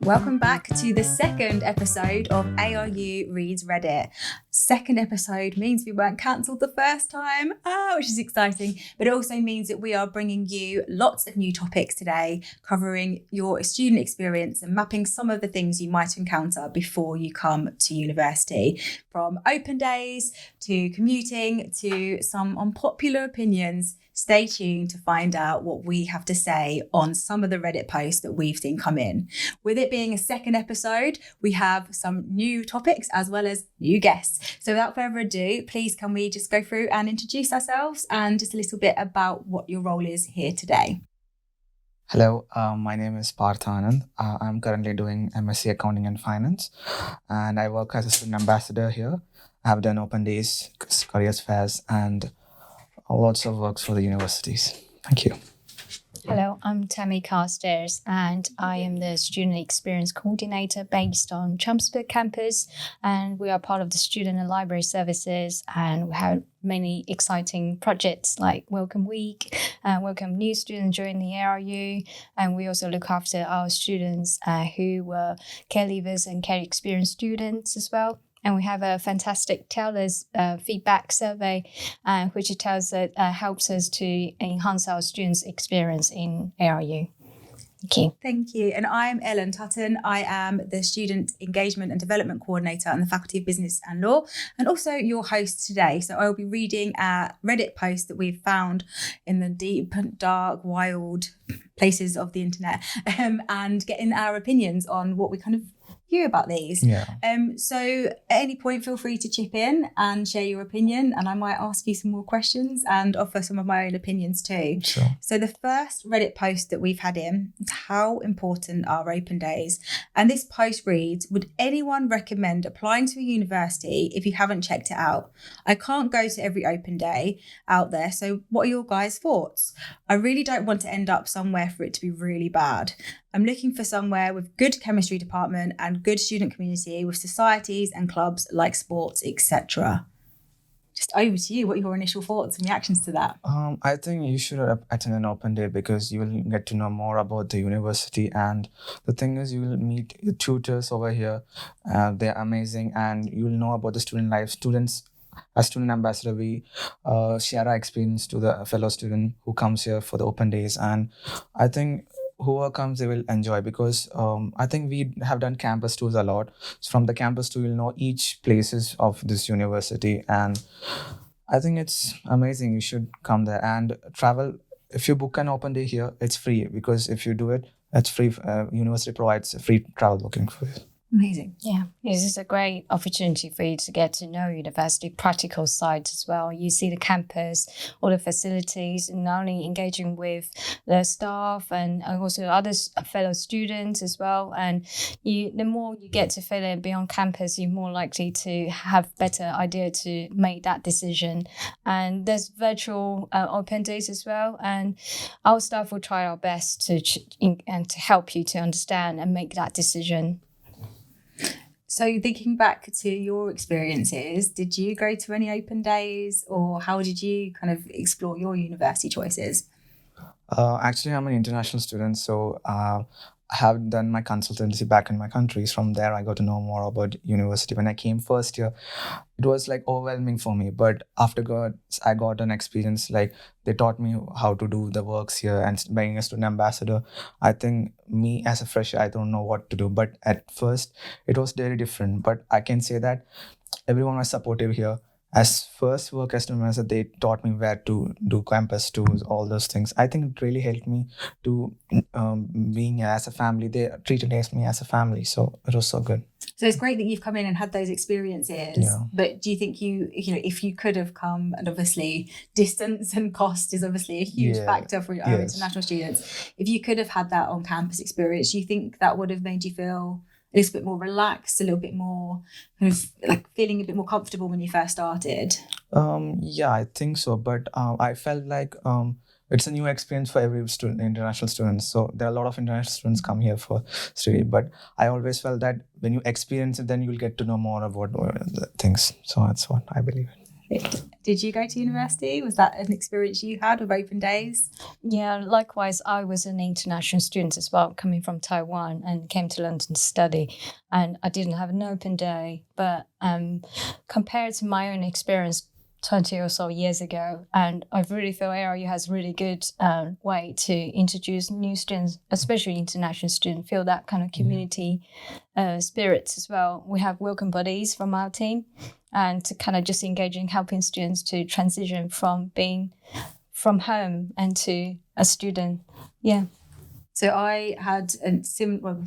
Welcome back to the second episode of ARU Reads Reddit. Second episode means we weren't cancelled the first time, which is exciting, but it also means that we are bringing you lots of new topics today, covering your student experience and mapping some of the things you might encounter before you come to university, from open days to commuting to some unpopular opinions. Stay tuned to find out what we have to say on some of the Reddit posts that we've seen come in. With it being a second episode, we have some new topics as well as new guests. So without further ado, please can we just go through and introduce ourselves and just a little bit about what your role is here today. Hello, my name is Partha and I'm currently doing MSc Accounting and Finance, and I work as a student ambassador here. I have done open days, careers fairs, and lots of works for the universities. Thank you. Hello, I'm Tammi Carstairs, and I am the Student Experience Coordinator based on Chelmsford campus, and we are part of the Student and Library Services, and we have many exciting projects like Welcome Week, welcome new students join the ARU, and we also look after our students who were care leavers and care experienced students as well. And we have a fantastic Taylor's feedback survey, which helps us to enhance our students' experience in ARU. Thank you. Thank you. And I'm Ellen Tutton. I am the Student Engagement and Development Coordinator on the Faculty of Business and Law, and also your host today. So I'll be reading a Reddit post that we've found in the deep, dark, wild places of the internet, and getting our opinions on what we kind of hear about these. So at any point, feel free to chip in and share your opinion, and I might ask you some more questions and offer some of my own opinions too. Sure. So the first Reddit post that we've had in is how important are open days? And this post reads, would anyone recommend applying to a university if you haven't checked it out? I can't go to every open day out there, so what are your guys' thoughts? I really don't want to end up somewhere for it to be really bad. I'm looking for somewhere with good chemistry department and good student community with societies and clubs like sports, etc. Just over to you. What are your initial thoughts and reactions to that? I think you should attend an open day because you will get to know more about the university. And the thing is, you will meet your tutors over here. They're amazing, and you will know about the student life. As student ambassador, we share our experience to the fellow student who comes here for the open days. And I think whoever comes, they will enjoy because I think we have done campus tours a lot. So from the campus tour, you'll know each places of this university. And I think it's amazing. You should come there and travel. If you book an open day here, it's free because if you do it, it's free. University provides a free travel booking for you. Amazing. Yeah, this is a great opportunity for you to get to know university practical side as well. You see the campus, all the facilities, and not only engaging with the staff and also other fellow students as well. And the more you get to feel it beyond campus, you're more likely to have better idea to make that decision. And there's virtual open days as well. And our staff will try our best to help you to understand and make that decision. So thinking back to your experiences, did you go to any open days or how did you kind of explore your university choices? Actually, I'm an international student, so I have done my consultancy back in my country. From there, I got to know more about university. When I came first year, it was like overwhelming for me. But I got an experience. Like they taught me how to do the works here, and being a student ambassador, I think me as a fresher, I don't know what to do. But at first, it was very different. But I can say that everyone was supportive here. As first work as student ambassador, they taught me where to do campus tours, all those things. I think it really helped me to being here as a family. They treated me as a family, so it was so good. So it's great that you've come in and had those experiences. Yeah. But do you think if you could have come, and obviously distance and cost is obviously a huge factor for our international students. If you could have had that on campus experience, do you think that would have made you feel a little bit more relaxed, a little bit more kind of like feeling a bit more comfortable when you first started? Yeah, I think so. But I felt like it's a new experience for every student, international students. So there are a lot of international students come here for study. But I always felt that when you experience it, then you'll get to know more about the things. So that's what I believe in. Did you go to university? Was that an experience you had with open days? Yeah, likewise, I was an international student as well, coming from Taiwan, and came to London to study. And I didn't have an open day, but compared to my own experience 20 or so years ago, and I really feel ARU has really good way to introduce new students, especially international students, feel that kind of community spirits as well. We have welcome buddies from our team, and to kind of just engage in helping students to transition from being from home and to a student. Yeah. So I had a similar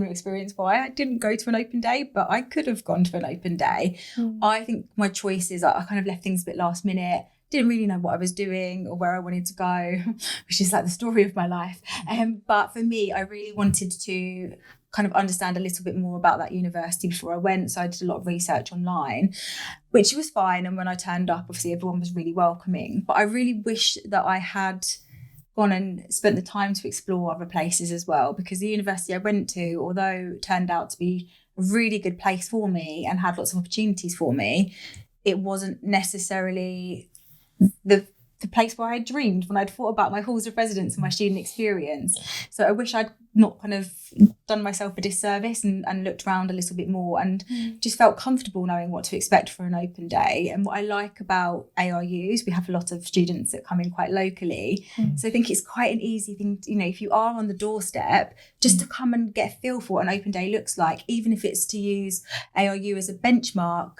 experience why I didn't go to an open day, but I could have gone to an open day. I think my choices, I kind of left things a bit last minute, didn't really know what I was doing or where I wanted to go, which is like the story of my life. But for me, I really wanted to kind of understand a little bit more about that university before I went. So I did a lot of research online, which was fine. And when I turned up, obviously everyone was really welcoming. But I really wish that I had gone and spent the time to explore other places as well, because the university I went to, although it turned out to be a really good place for me and had lots of opportunities for me, it wasn't necessarily the place where I had dreamed when I'd thought about my halls of residence and my student experience. So I wish I'd not kind of done myself a disservice and looked around a little bit more and just felt comfortable knowing what to expect for an open day. And what I like about ARUs, we have a lot of students that come in quite locally. So I think it's quite an easy thing, if you are on the doorstep, just to come and get a feel for what an open day looks like, even if it's to use ARU as a benchmark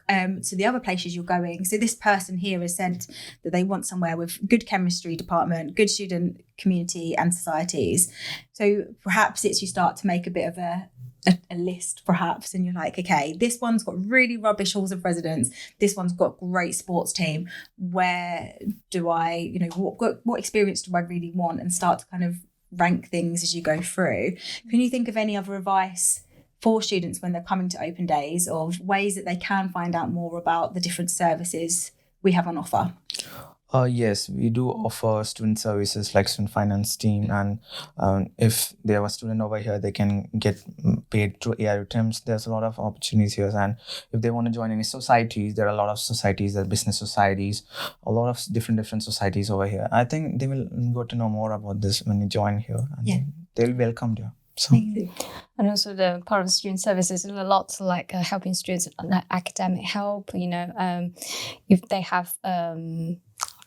to the other places you're going. So this person here has said that they want somewhere with good chemistry department, good student community and societies. So perhaps it's you start to make a bit of a list perhaps, and you're like, okay, this one's got really rubbish halls of residence, this one's got great sports team, where do I, what experience do I really want, and start to kind of rank things as you go through. Can you think of any other advice for students when they're coming to open days of ways that they can find out more about the different services we have on offer? Yes, we do offer student services like student finance team, and if they have a student over here, they can get paid through ARU terms. There's a lot of opportunities here, and if they want to join any societies, there are a lot of societies, there are business societies, a lot of different societies over here. I think they will go to know more about this when you join here, and they'll be welcomed here. So. And also the part of the student services is a lot like helping students academic help, if they have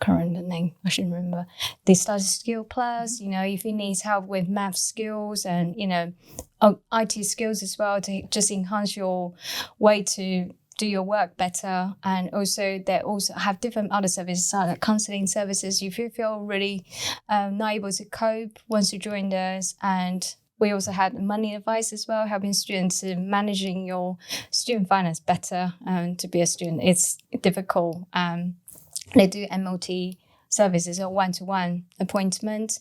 I can't remember the name, I shouldn't remember, the study skill plus, if you need help with math skills and IT skills as well, to just enhance your way to do your work better. And also they also have different other services like counseling services if you feel really not able to cope once you join us. And we also had money advice as well, helping students in managing your student finance better. And to be a student, it's difficult. They do MOT services or one-to-one appointment.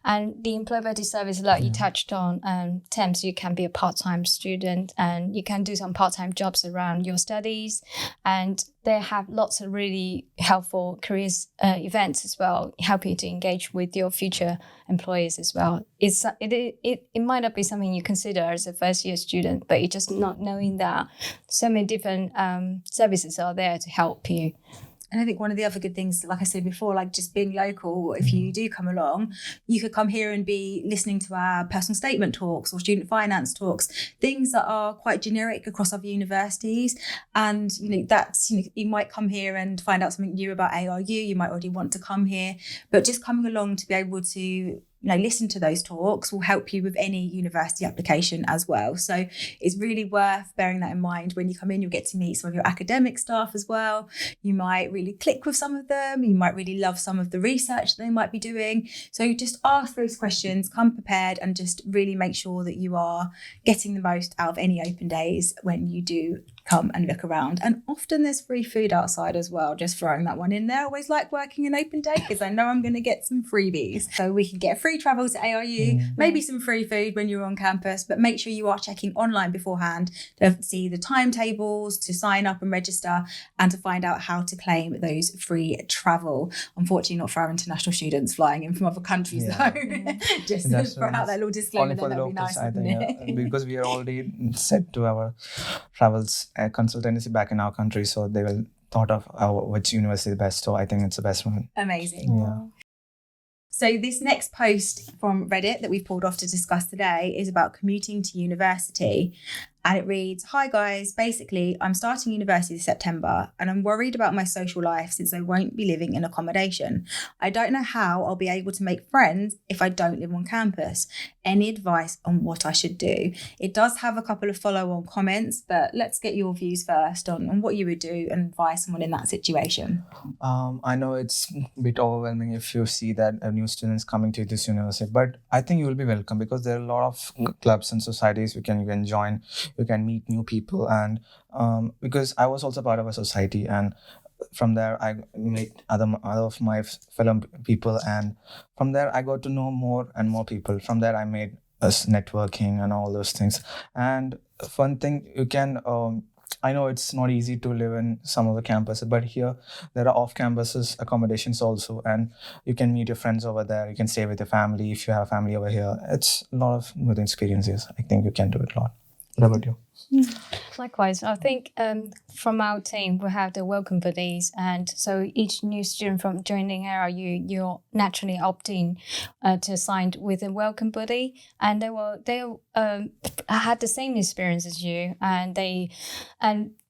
And the employability service, like you touched on, Thames, you can be a part-time student and you can do some part-time jobs around your studies. And they have lots of really helpful careers events as well, help you to engage with your future employers as well. It might not be something you consider as a first-year student, but you're just not knowing that so many different services are there to help you. And I think one of the other good things, like I said before, like just being local, if you do come along, you could come here and be listening to our personal statement talks or student finance talks, things that are quite generic across other universities. And, you might come here and find out something new about ARU. You might already want to come here, but just coming along to be able to listen to those talks will help you with any university application as well. So it's really worth bearing that in mind. When you come in, you'll get to meet some of your academic staff as well. You might really click with some of them. You might really love some of the research they might be doing. So just ask those questions, come prepared, and just really make sure that you are getting the most out of any open days when you do come and look around. And often there's free food outside as well, just throwing that one in there. I always like working an open day because I know I'm going to get some freebies. So we can get free travel to ARU, maybe some free food when you're on campus, but make sure you are checking online beforehand to see the timetables, to sign up and register, and to find out how to claim those free travel. Unfortunately, not for our international students flying in from other countries though. Just to throw out that little disclaimer. Only for the locals, nice, I think, because we are already set to our travels consultancy back in our country, so they will thought of which university is best. So I think it's the best one. Amazing. Yeah. So this next post from Reddit that we've pulled off to discuss today is about commuting to university. And it reads, "Hi guys, basically I'm starting university this September and I'm worried about my social life since I won't be living in accommodation. I don't know how I'll be able to make friends if I don't live on campus. Any advice on what I should do?" It does have a couple of follow-on comments, but let's get your views first on what you would do and advise someone in that situation. I know it's a bit overwhelming if you see that a new students coming to this university, but I think you will be welcome because there are a lot of clubs and societies you can join. You can meet new people, and because I was also part of a society, and from there I met other of my fellow people, and from there I got to know more and more people. From there I made us networking and all those things. And fun thing, you can I know it's not easy to live in some of the campuses, but here there are off-campuses accommodations also, and you can meet your friends over there. You can stay with your family if you have family over here. It's a lot of good experiences. I think you can do it a lot. What about you? Likewise, I think from our team we have the welcome buddies, and so each new student from joining ARU, you're naturally opting to sign with a welcome buddy, and they had the same experience as you, and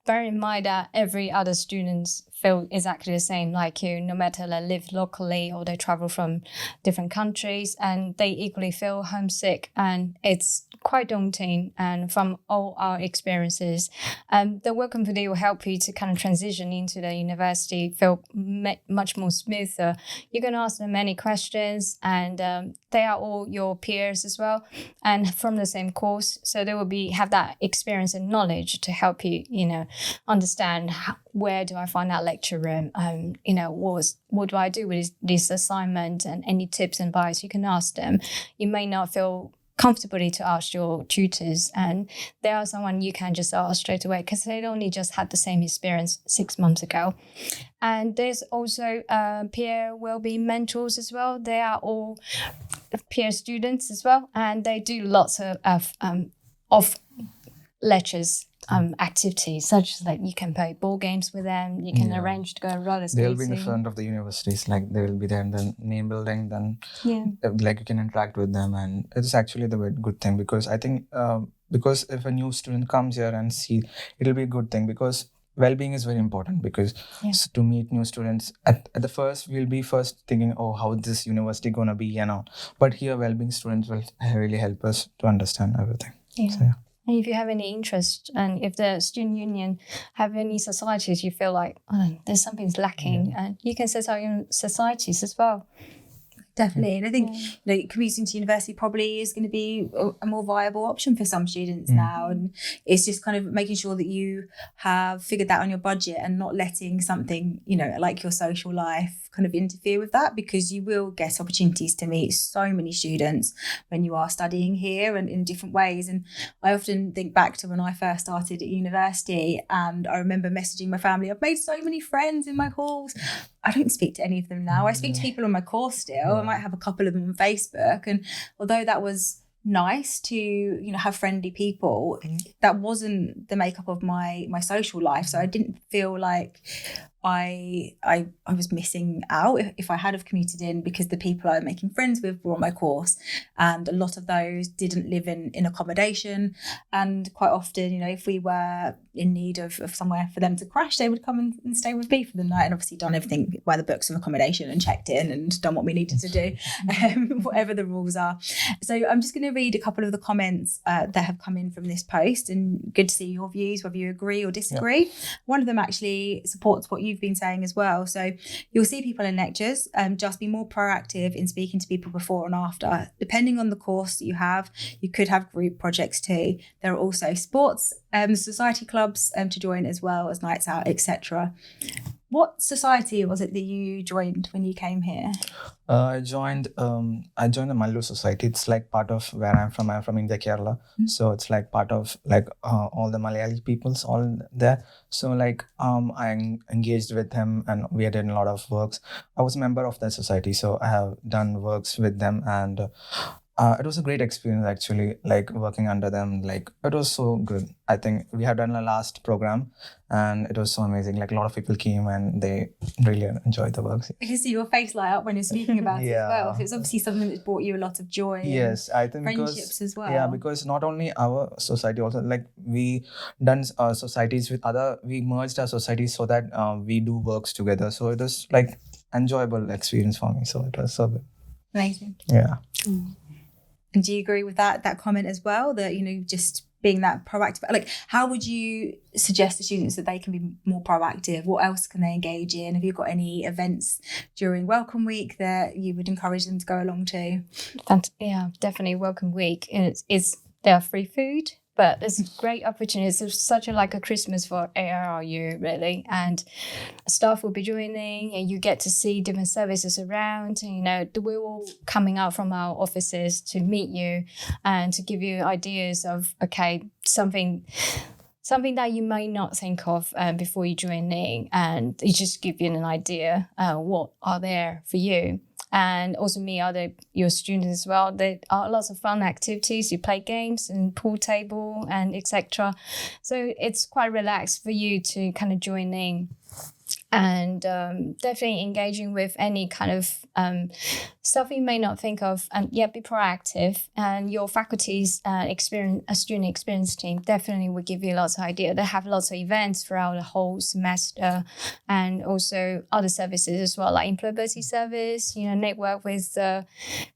bear in mind that every other students feel exactly the same like you, no matter they live locally or they travel from different countries, and they equally feel homesick, and it's quite daunting. And from all our experiences, the welcome video will help you to kind of transition into the university, feel much more smoother. You can ask them many questions, and they are all your peers as well, and from the same course, so they will have that experience and knowledge to help you, understand where do I find that lecture room, what do I do with this assignment, and any tips and advice you can ask them. You may not feel comfortably to ask your tutors, and they are someone you can just ask straight away because they'd only just had the same experience 6 months ago. And there's also peer wellbeing mentors as well. They are all peer students as well, and they do lots of lectures activities, such as like you can play ball games with them, you can arrange to go roller skating. They'll be in the front of the universities, like they will be there in the main building, then like you can interact with them, and it's actually the good thing, because I think because if a new student comes here and see, it'll be a good thing, because well-being is very important, because to meet new students at the first we'll be thinking, oh, how this university gonna be, but here well-being students will really help us to understand everything. So, and if you have any interest, and if the student union have any societies you feel like there's something's lacking, and you can set up your societies as well. Definitely. And I think commuting to university probably is going to be a more viable option for some students now. And it's just kind of making sure that you have figured that on your budget and not letting something, like your social life kind of interfere with that, because you will get opportunities to meet so many students when you are studying here and in different ways. And I often think back to when I first started at university, and I remember messaging my family, I've made so many friends in my halls. I don't speak to any of them now. I speak to people on my course still. I might have a couple of them on Facebook. And although that was nice to have friendly people, that wasn't the makeup of my social life. So I didn't feel like I was missing out if I had have commuted in, because the people I was making friends with were on my course, and a lot of those didn't live in accommodation. And quite often, if we were in need of somewhere for them to crash, they would come and stay with me for the night, and obviously done everything by the books of accommodation and checked in and done what we needed to do, whatever the rules are. So I'm just going to read a couple of the comments that have come in from this post, and good to see your views, whether you agree or disagree. One of them actually supports what you've been saying as well. So you'll see people in lectures, just be more proactive in speaking to people before and after. Depending on the course that you have, you could have group projects too. There are also sports, society clubs to join, as well as nights out, etc. What society was it that you joined when you came here? I joined the Mallu Society. It's like part of where I'm from. I'm from India, Kerala. So it's like part of all the Malayali peoples all there. So I engaged with them, and we did a lot of works. I was a member of that society, so I have done works with them, and It was a great experience actually, like working under them. Like it was so good. I think we had done the last program and it was so amazing. Like a lot of people came and they really enjoyed the work. I can see your face light up when you're speaking about it as well. Yeah. So it's obviously something that's brought you a lot of joy Yes, I think and friendships because as well. yeah, because not only our society, also like we done societies with other, we merged our societies so that we do works together. So it was like enjoyable experience for me. So it was so good. Amazing. Yeah. And do you agree with that comment as well, that, you know, just being that proactive? Like, how would you suggest to students that they can be more proactive? What else can they engage in? Have you got any events during Welcome Week that you would encourage them to go along to? Yeah, definitely Welcome Week. And it's there are free food, but there's great opportunities. It's such a Christmas for ARU, really. And staff will be joining and you get to see different services around. And, you know, we're all coming out from our offices to meet you and to give you ideas of, okay, something that you may not think of before you join in, and it just give you an idea what are there for you. And also meet your students as well. There are lots of fun activities. You play games and pool table and etc. So it's quite relaxed for you to kind of join in. And definitely engaging with any kind of stuff you may not think of, and be proactive. And your faculty's student experience team definitely will give you lots of ideas. They have lots of events throughout the whole semester, and also other services as well, like employability service. You know, network with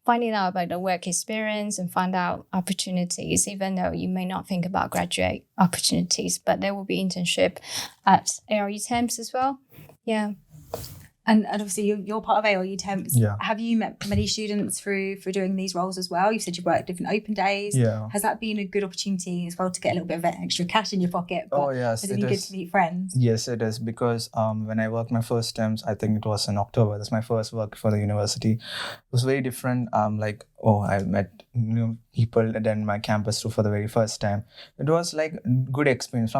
finding out about the work experience and find out opportunities, even though you may not think about graduate opportunities. But there will be internship at ARU Temps as well. Yeah. And obviously you're part of ARU Temps. Yeah. Have you met many students through doing these roles as well? You said you worked different open days. Yeah. Has that been a good opportunity as well to get a little bit of extra cash in your pocket? But Yes, has it been good to meet friends? Yes, it is, because when I worked my first temps, I think it was in October. That's my first work for the university. It was very different. I met new people at my campus too for the very first time. It was like good experience.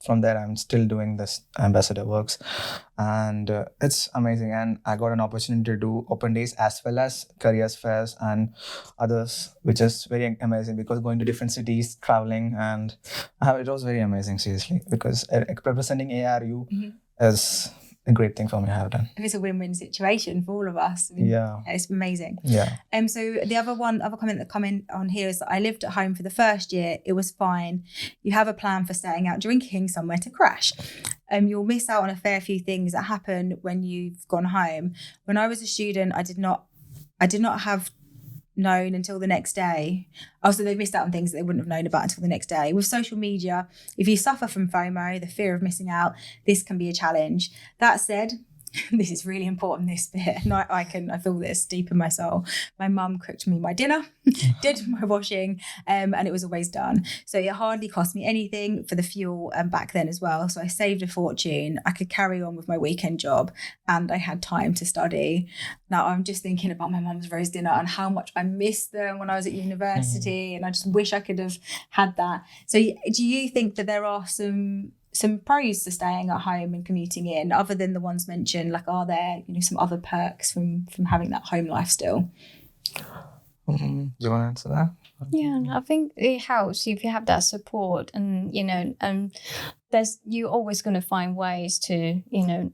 From there, I'm still doing this ambassador works, and it's amazing. And I got an opportunity to do open days as well as careers fairs and others, which is very amazing, because going to different cities, traveling, and it was very amazing, seriously, because representing ARU is a great thing for me to have done. It's a win-win situation for all of us. I mean, it's amazing. Yeah. So the other comment that come in on here is that I lived at home for the first year. It was fine. You have a plan for staying out drinking somewhere to crash. You'll miss out on a fair few things that happen when you've gone home. When I was a student, I did not have known until the next day. Also, they missed out on things that they wouldn't have known about until the next day. With social media, if you suffer from FOMO, the fear of missing out, this can be a challenge. That said, this is really important, this bit, and I feel this deep in my soul. My mum cooked me my dinner, did my washing, and it was always done. So it hardly cost me anything for the fuel back then as well. So I saved a fortune. I could carry on with my weekend job, and I had time to study. Now I'm just thinking about my mum's roast dinner and how much I missed them when I was at university, and I just wish I could have had that. So do you think that there are some pros to staying at home and commuting in, other than the ones mentioned? Like, are there, you know, some other perks from having that home life still? Do you want to answer that? Yeah, I think it helps if you have that support, and you know, you're always going to find ways to, you know,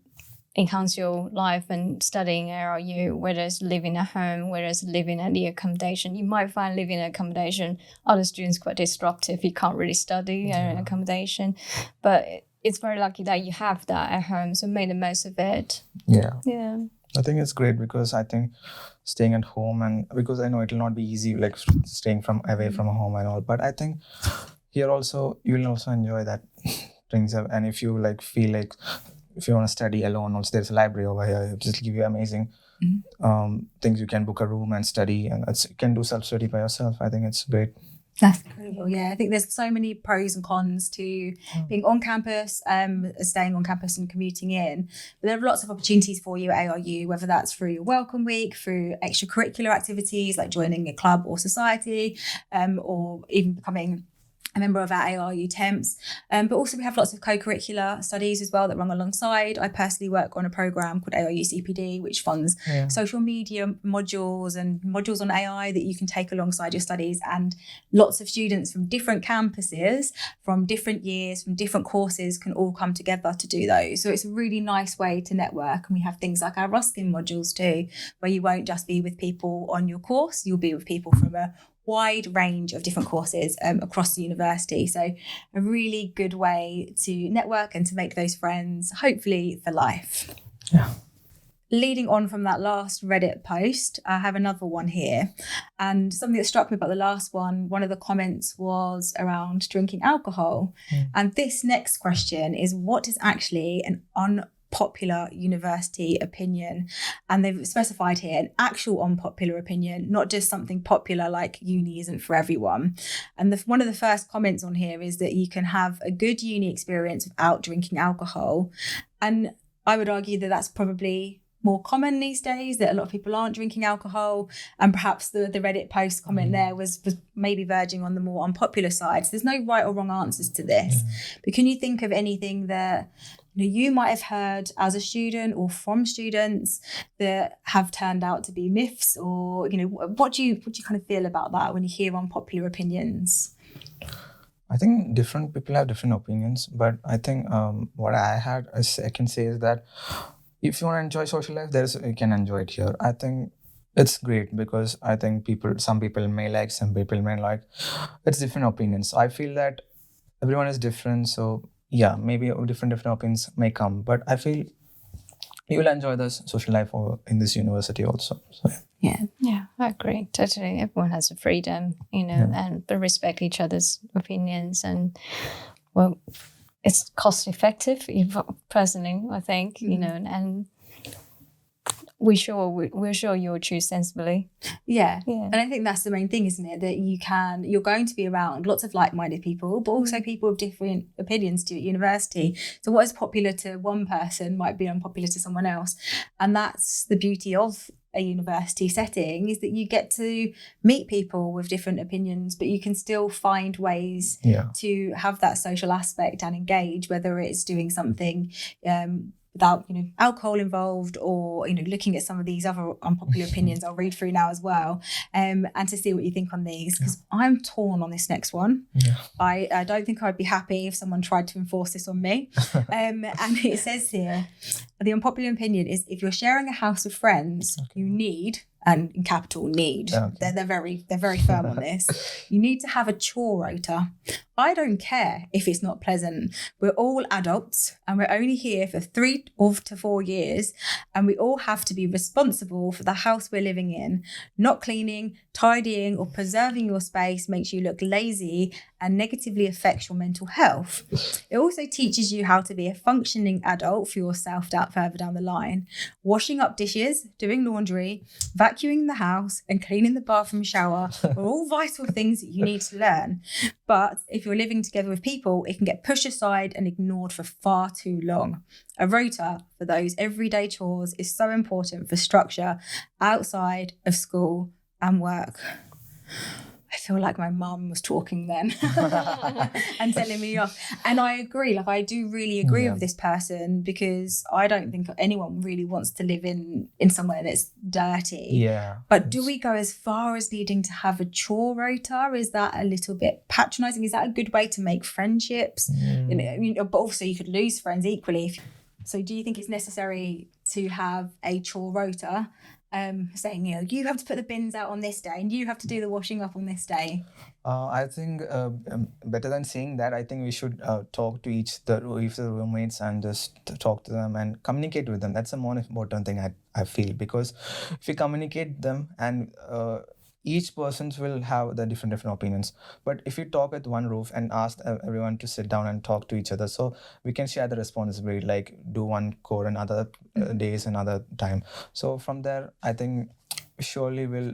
enhance your life and studying ARU, whether it's living at home, whether it's living at the accommodation. You might find living in accommodation, other students quite disruptive. You can't really study in accommodation, but it's very lucky that you have that at home, so make the most of it. Yeah. I think it's great, because I think staying at home, and because I know it will not be easy, like staying away from home and all, but I think here also you will also enjoy that things. And if you feel like if you want to study alone, also there's a library over here. It just give you amazing things. You can book a room and study, and you can do self-study by yourself. I think it's great. That's incredible. Yeah, I think there's so many pros and cons to being on campus, staying on campus and commuting in. But there are lots of opportunities for you at ARU, whether that's through your welcome week, through extracurricular activities like joining a club or society, or even becoming a member of our ARU temps, but also we have lots of co-curricular studies as well that run alongside. I personally work on a program called ARU CPD, which funds social media modules and modules on AI that you can take alongside your studies, and lots of students from different campuses, from different years, from different courses can all come together to do those. So it's a really nice way to network, and we have things like our Ruskin modules too, where you won't just be with people on your course, you'll be with people from a wide range of different courses across the university. So a really good way to network and to make those friends, hopefully for life. Yeah. Leading on from that last Reddit post, I have another one here. And something that struck me about the last one of the comments was around drinking alcohol. And this next question is, what is actually an unpopular university opinion? And they've specified here an actual unpopular opinion, not just something popular like uni isn't for everyone. And one of the first comments on here is that you can have a good uni experience without drinking alcohol. And I would argue that that's probably more common these days, that a lot of people aren't drinking alcohol, and perhaps the Reddit post comment there was maybe verging on the more unpopular side. So there's no right or wrong answers to this. But can you think of anything that you might have heard as a student or from students that have turned out to be myths, or what do you kind of feel about that when you hear unpopular opinions? I think different people have different opinions, but I think what I can say is that if you want to enjoy social life, you can enjoy it here. I think it's great because I think some people may like, some people may like. It's different opinions. I feel that everyone is different, so yeah, maybe different opinions may come, but I feel you will enjoy this social life in this university also. So yeah, I agree totally. Everyone has the freedom, and they respect each other's opinions, and well, it's cost effective. Personally, I think and we're sure you'll choose sensibly. Yeah. And I think that's the main thing, isn't it? That you're going to be around lots of like-minded people, but also people with different opinions to you at university. So what is popular to one person might be unpopular to someone else. And that's the beauty of a university setting, is that you get to meet people with different opinions, but you can still find ways to have that social aspect and engage, whether it's doing something without alcohol involved, or looking at some of these other unpopular opinions I'll read through now as well, and to see what you think on these, because I'm torn on this next one. I don't think I'd be happy if someone tried to enforce this on me. And it says here, the unpopular opinion is, if you're sharing a house with friends, you need, and in capital need, they're very firm on this, you need to have a chore rota. I don't care if it's not pleasant. We're all adults and we're only here for 3 to 4 years, and we all have to be responsible for the house we're living in. Not cleaning, tidying or preserving your space makes you look lazy and negatively affects your mental health. It also teaches you how to be a functioning adult for yourself further down the line. Washing up dishes, doing laundry, vacuuming the house and cleaning the bathroom shower are all vital things that you need to learn. But if you're living together with people, it can get pushed aside and ignored for far too long. A rota for those everyday chores is so important for structure outside of school and work. I feel like my mum was talking then and telling me off. And I agree, I do really agree with this person, because I don't think anyone really wants to live in somewhere that's dirty. Yeah. But do we go as far as needing to have a chore rota? Is that a little bit patronising? Is that a good way to make friendships? But also you could lose friends equally. So do you think it's necessary to have a chore rota? Saying, you have to put the bins out on this day and you have to do the washing up on this day? I think better than saying that, I think we should talk to the roommates and just talk to them and communicate with them. That's the more important thing I feel, because if we communicate them, and each person will have the different opinions. But if you talk at one roof and ask everyone to sit down and talk to each other, so we can share the responsibility, like do one core and other days another time. So from there, I think surely will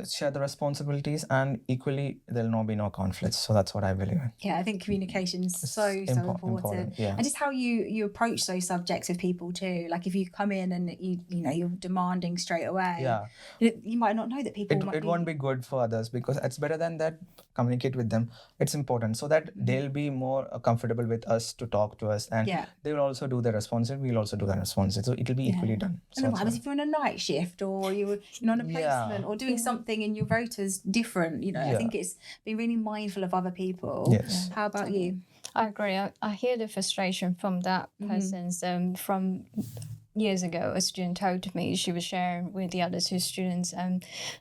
share the responsibilities, and equally there'll be no conflicts. So that's what I believe in. Yeah, I think communication is so important. Yeah. And just how you approach those subjects with people too. Like if you come in and you're demanding straight away, Yeah, you might not know that people it won't be good for others, because it's better than that. Communicate with them. It's important so that they'll be more comfortable with us to talk to us, and they will also do the responsive. We'll also do the responsive. So it'll be equally done. And then what happens if you're on a night shift or you're on a placement or doing something and your rota's different? I think it's being really mindful of other people. Yes. How about you? I agree. I hear the frustration from that person's from years ago. A student told me, she was sharing with the other two students,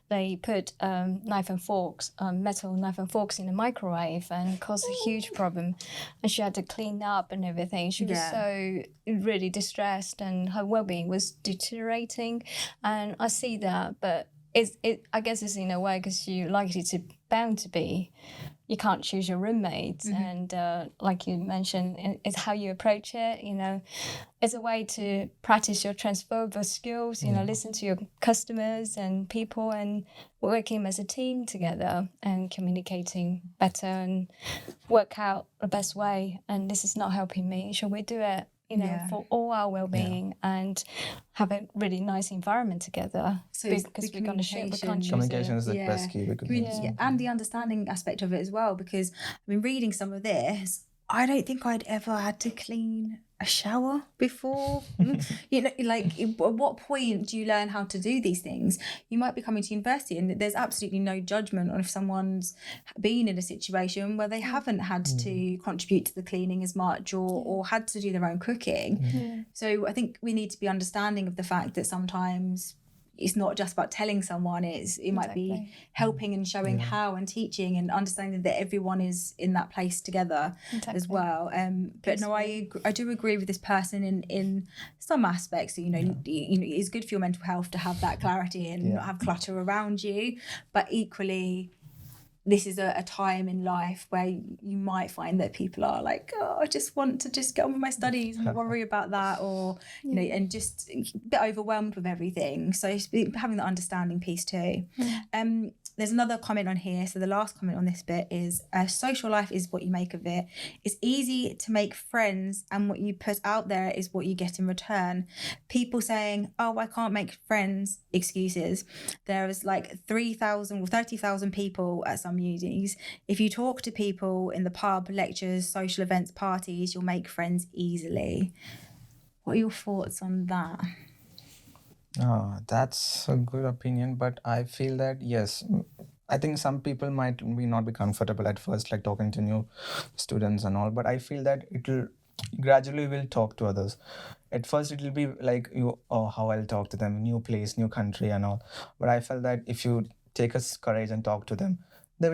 they put metal knife and forks in the microwave and caused a huge problem, and she had to clean up and everything. She was so really distressed and her well-being was deteriorating, and I see that, but I guess it's in a way because you're likely to bound to be. You can't choose your roommates, and like you mentioned, it's how you approach it. It's a way to practice your transferable skills. Listen to your customers and people, and working as a team together and communicating better and work out the best way. And this is not helping me. Shall we do it? For all our well-being and have a really nice environment together. So because we're going to share, we can't choose communication is the best key. And the understanding aspect of it as well, because reading some of this, I don't think I'd ever had to clean a shower before. At what point do you learn how to do these things? You might be coming to university and there's absolutely no judgment on if someone's been in a situation where they haven't had to contribute to the cleaning as much or had to do their own cooking. So I think we need to be understanding of the fact that sometimes it's not just about telling someone, it might be helping and showing how and teaching and understanding that everyone is in that place together as well. But no, I do agree with this person in some aspects. It's good for your mental health to have that clarity and not have clutter around you. But equally, this is a time in life where you might find that people are like, I just want to just get on with my studies and not worry about that, or and just a bit overwhelmed with everything. So having the understanding piece too. There's another comment on here. So the last comment on this bit is, social life is what you make of it. It's easy to make friends, and what you put out there is what you get in return. People saying, I can't make friends, excuses. There is like 3,000 or 30,000 people at some unis. If you talk to people in the pub, lectures, social events, parties, you'll make friends easily. What are your thoughts on that? Oh, that's a good opinion, but I feel that yes, I think some people might not be comfortable at first, like talking to new students and all. But I feel that it'll gradually will talk to others. At first, it'll be like how I'll talk to them, new place, new country, and all. But I felt that if you take courage and talk to them, they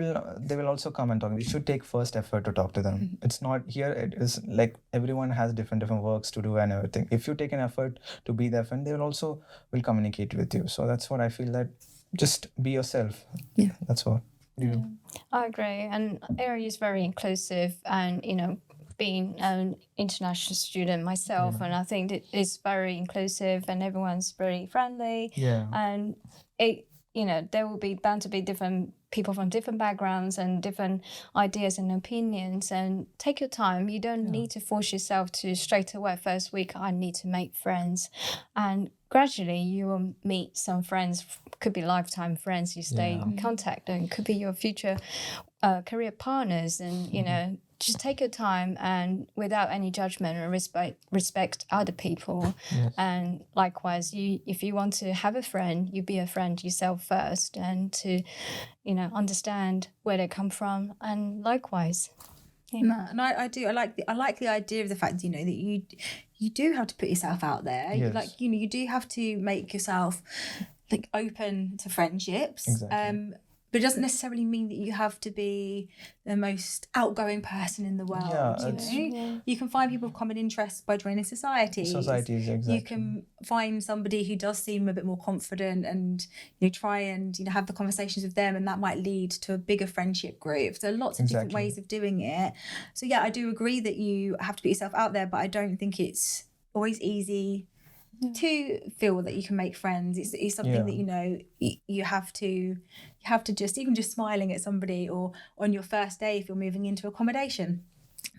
will also come and talk. You should take first effort to talk to them. It's not here. It is like everyone has different works to do and everything. If you take an effort to be their friend, they will communicate with you. So that's what I feel, that just be yourself. Yeah, that's what. I agree. And ARU is very inclusive, and being an international student myself, and I think it is very inclusive, and everyone's very friendly. Yeah. And there will be bound to be different people from different backgrounds and different ideas and opinions, and take your time. You don't need to force yourself to straight away first week, I need to make friends. And gradually you will meet some friends, could be lifetime friends you stay in contact, and could be your future career partners. And just take your time, and without any judgment, and respect other people. Yes. And likewise, if you want to have a friend, you be a friend yourself first, and to understand where they come from, and likewise. No, I do. I like the idea of the fact that you do have to put yourself out there. Yes. You do have to make yourself open to friendships. Exactly. But it doesn't necessarily mean that you have to be the most outgoing person in the world. You can find people of common interests by joining societies. Exactly. You can find somebody who does seem a bit more confident, and try and have the conversations with them, and that might lead to a bigger friendship group. So lots of different ways of doing it. So I do agree that you have to put yourself out there, but I don't think it's always easy. to feel that you can make friends. It's something that, you know, you have to just, even just smiling at somebody, or on your first day if you're moving into accommodation,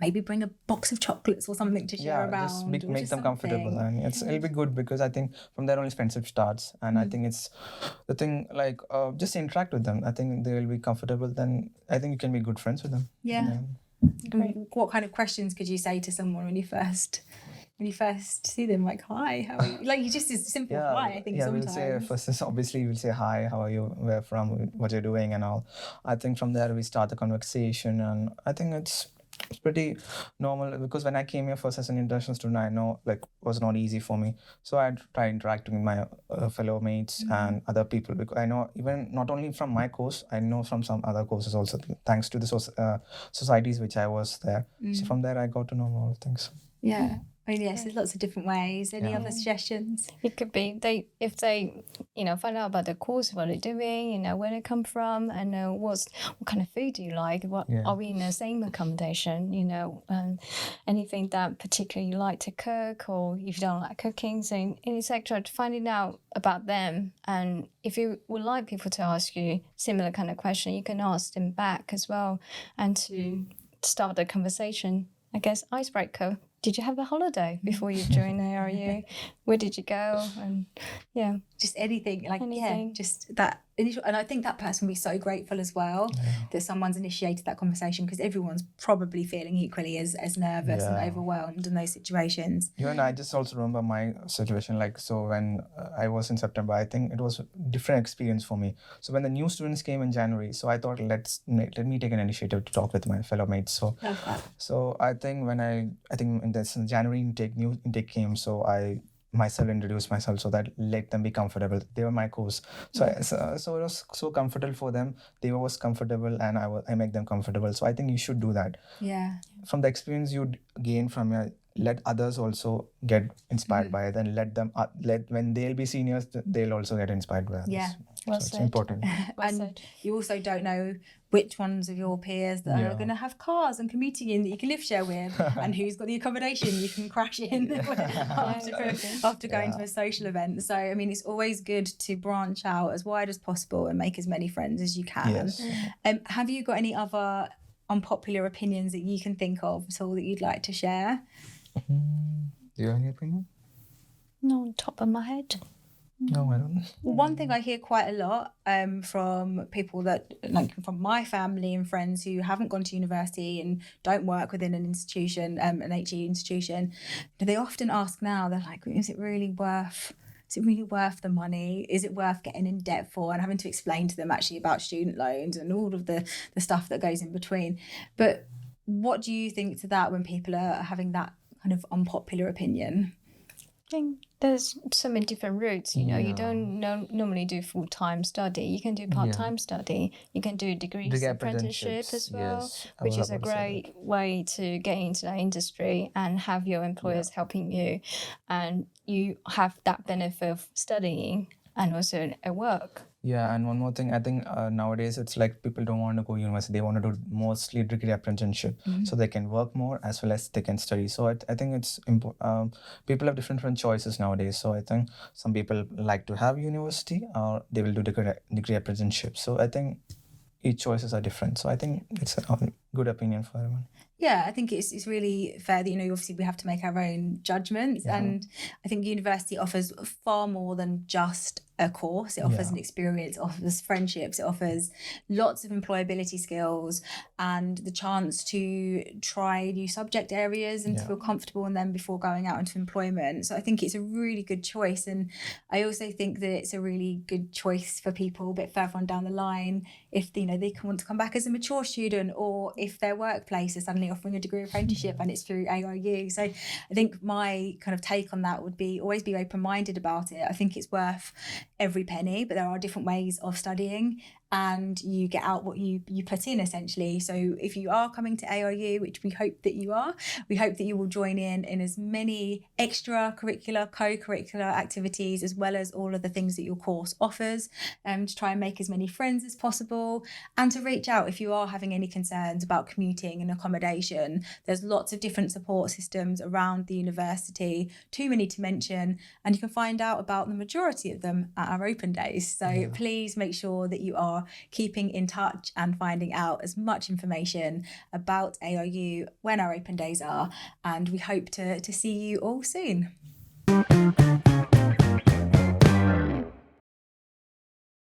maybe bring a box of chocolates or something to share around. Just make them comfortable, and it'll be good, because I think from there only friendship starts, and I think it's the thing, like just interact with them. I think they will be comfortable, then I think you can be good friends with them. What kind of questions could you say to someone when you first see them? Like, hi, how are you? Like, you just, it's simple hi, I think sometimes. We'll say first, obviously we'll say hi, how are you, where from, what you're doing and all. I think from there we start the conversation, and I think it's pretty normal, because when I came here first as an international student, I know like was not easy for me. So I tried interacting with my fellow mates and other people, because I know even not only from my course, I know from some other courses also, thanks to the societies which I was there. So from there I got to know more things. Yeah. I mean, yes, there's lots of different ways. Any other suggestions? It could be if they find out about the course, what they're doing, where they come from, and what kind of food do you like? Are we in the same accommodation? Anything that particularly you like to cook, or if you don't like cooking, so etc. Finding out about them, and if you would like people to ask you similar kind of question, you can ask them back as well, and to start the conversation. I guess icebreaker. Did you have a holiday before you joined the ARU? Where did you go? And just anything, just that initial. And I think that person will be so grateful as well that someone's initiated that conversation, because everyone's probably feeling equally as nervous and overwhelmed in those situations. And I just also remember my situation, like, so when I was in September, I think it was a different experience for me. So when the new students came in January, so I thought, let me take an initiative to talk with my fellow mates. So I think in this January new intake came, so I myself introduced myself, so that let them be comfortable. They were my course, so it was so comfortable for them. They was comfortable, and I make them comfortable. So I think you should do that. From the experience you gain from your, let others also get inspired by it, and let them when they'll be seniors, they'll also get inspired by others. It's important. And you also don't know which ones of your peers that are going to have cars and commuting in that you can live share with, and who's got the accommodation you can crash in after going to a social event. So I mean, it's always good to branch out as wide as possible and make as many friends as you can. Have you got any other unpopular opinions that you can think of at all that you'd like to share? Do you have any opinion? No, on top of my head. No, I don't. One thing I hear quite a lot from people that, like from my family and friends who haven't gone to university and don't work within an institution, an HE institution, they often ask now, they're like, is it really worth the money? Is it worth getting in debt for? And having to explain to them actually about student loans and all of the stuff that goes in between. But what do you think to that when people are having that kind of unpopular opinion? I think there's so many different routes, you don't normally do full-time study. You can do part-time study. You can do degrees apprenticeship as well, which is a great way to get into that industry and have your employers helping you. And you have that benefit of studying and also at work. Yeah, and one more thing, I think nowadays it's like people don't want to go university. They want to do mostly degree apprenticeship, so they can work more as well as they can study. So I think it's important. People have different choices nowadays. So I think some people like to have university, or they will do degree apprenticeship. So I think each choices are different. So I think it's a good opinion for everyone. Yeah, I think it's really fair that, obviously we have to make our own judgments. And I think university offers far more than just a course. It offers an experience, it offers friendships, it offers lots of employability skills and the chance to try new subject areas and to feel comfortable in them before going out into employment. So I think it's a really good choice. And I also think that it's a really good choice for people a bit further on down the line if they can want to come back as a mature student, or if their workplace is suddenly offering a degree apprenticeship and it's through ARU. So I think my kind of take on that would be always be open-minded about it. I think it's worth every penny, but there are different ways of studying, and you get out what you put in, essentially. So if you are coming to ARU, which we hope that you are, we hope that you will join in as many extracurricular, co-curricular activities, as well as all of the things that your course offers, to try and make as many friends as possible, and to reach out if you are having any concerns about commuting and accommodation. There's lots of different support systems around the university, too many to mention, and you can find out about the majority of them at our open days. So please make sure that you are keeping in touch and finding out as much information about ARU when our open days are, and we hope to see you all soon.